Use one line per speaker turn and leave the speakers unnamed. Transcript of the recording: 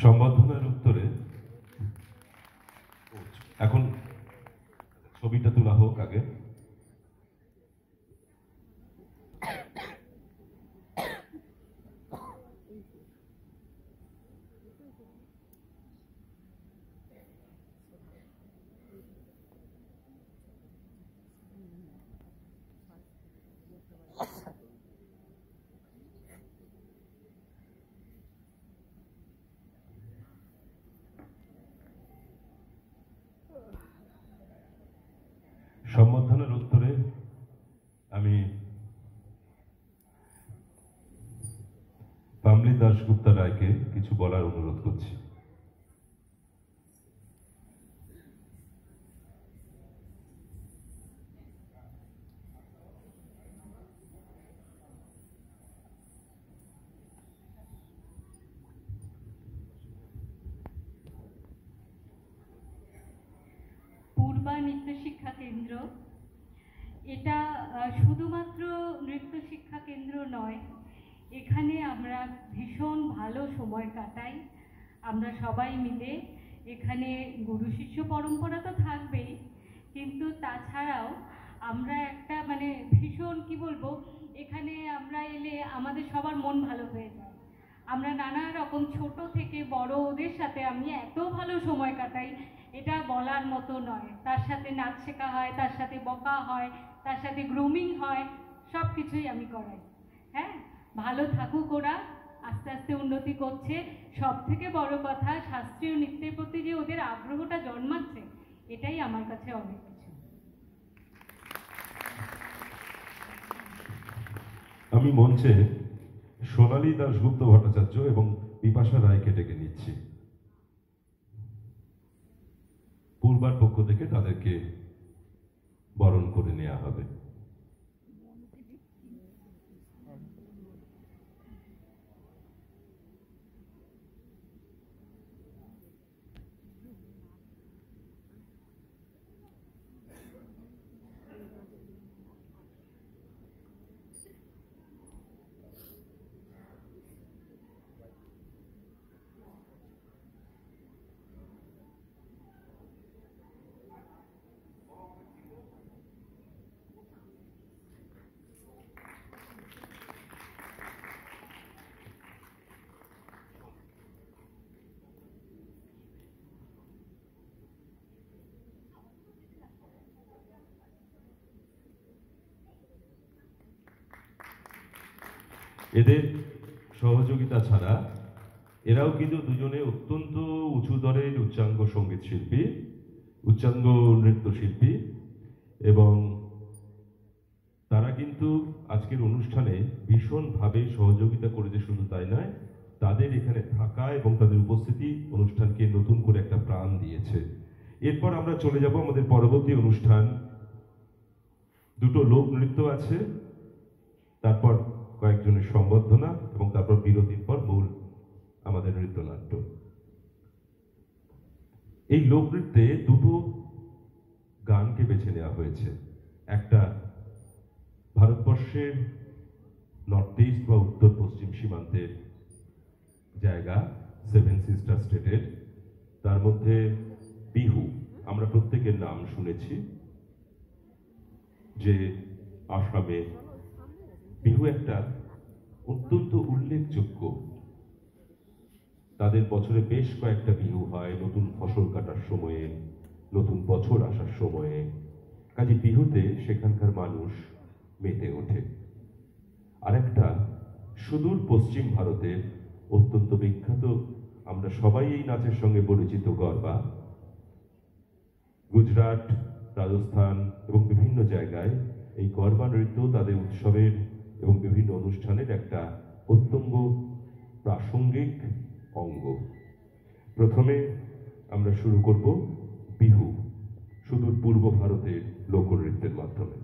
সম্বর্ধনার উত্তরে এখন ছবিটা তোলা হোক আগে। সম্বর্ধনার উত্তরে আমি পামলি দাশগুপ্তা রায়কে কিছু বলার অনুরোধ করছি।
পূর্বা নৃত্য শিক্ষা কেন্দ্র, এটা শুধুমাত্র নৃত্য শিক্ষা কেন্দ্র নয়, এখানে আমরা ভীষণ ভালো সময় কাটাই। আমরা সবাই মিলে এখানে গুরু শিষ্য পরম্পরা তো থাকবেই, কিন্তু তাছাড়াও আমরা একটা ভীষণ কি বলবো, এখানে আমরা এলে আমাদের সবার মন ভালো হয়ে যায়। আমরা নানা রকম ছোট থেকে বড় ওদের সাথে আমি এত ভালো সময় কাটাই, এটা বলার মতো নয়। তার সাথে নাচ শেখা হয়, তার সাথে বকা হয়, তার সাথে গ্রুমিং হয়, সব কিছুই আমি করাই। হ্যাঁ, ভালো থাকুক ওরা, আস্তে আস্তে উন্নতি করছে। সব থেকে বড় কথা, শাস্ত্রীয় নৃত্যের প্রতি যে ওদের আগ্রহটা জন্মাচ্ছে, এটাই আমার কাছে অনেক কিছু।
আমি মঞ্চে সোনালী দাশগুপ্ত ভট্টাচার্য এবং বিপাশা রায়কে ডেকে নিচ্ছি। পূর্বার পক্ষ থেকে তাদেরকে বরণ করে নেওয়া হবে। এদের সহযোগিতা ছাড়া এরাও কিন্তু দুজনে অত্যন্ত উঁচু দরের উচ্চাঙ্গ সঙ্গীত শিল্পী, উচ্চাঙ্গ নৃত্যশিল্পী, এবং তারা কিন্তু আজকের অনুষ্ঠানে ভীষণভাবে সহযোগিতা করেছে। শুধু তাই নয়, তাদের এখানে থাকা এবং তাদের উপস্থিতি অনুষ্ঠানকে নতুন করে একটা প্রাণ দিয়েছে। এরপর আমরা চলে যাব আমাদের পরবর্তী অনুষ্ঠান। দুটো লোক নৃত্য আছে, তারপর কয়েকজনের সম্বর্ধনা, এবং তারপর বিরতির পর মূল আমাদের নৃত্যনাট্য। এই লোকনৃত্যে দুটো গানকে বেছে নেওয়া হয়েছে। একটা ভারতবর্ষের নর্থ ইস্ট বা উত্তর পশ্চিম সীমান্তের জায়গা, সেভেন সিস্টার স্টেটের, তার মধ্যে বিহু। আমরা প্রত্যেকের নাম শুনেছি যে আসামে বিহু একটা অত্যন্ত উল্লেখযোগ্য, তাদের বছরে বেশ কয়েকটা বিহু হয়, নতুন ফসল কাটার সময়ে, নতুন বছর আসার সময়ে। কাজে বিহুতে সেখানকার মানুষ মেতে ওঠে। আরেকটা সুদূর পশ্চিম ভারতের অত্যন্ত বিখ্যাত, আমরা সবাই এই নাচের সঙ্গে পরিচিত, গরবা। গুজরাট, রাজস্থান এবং বিভিন্ন জায়গায় এই গরবা নৃত্য তাদের উৎসবের এবং বিভিন্ন অনুষ্ঠানের একটা অত্যন্ত প্রাসঙ্গিক অঙ্গ। প্রথমে আমরা শুরু করব বিহু, সুদূর পূর্ব ভারতের লোকনৃত্যের মাধ্যমে।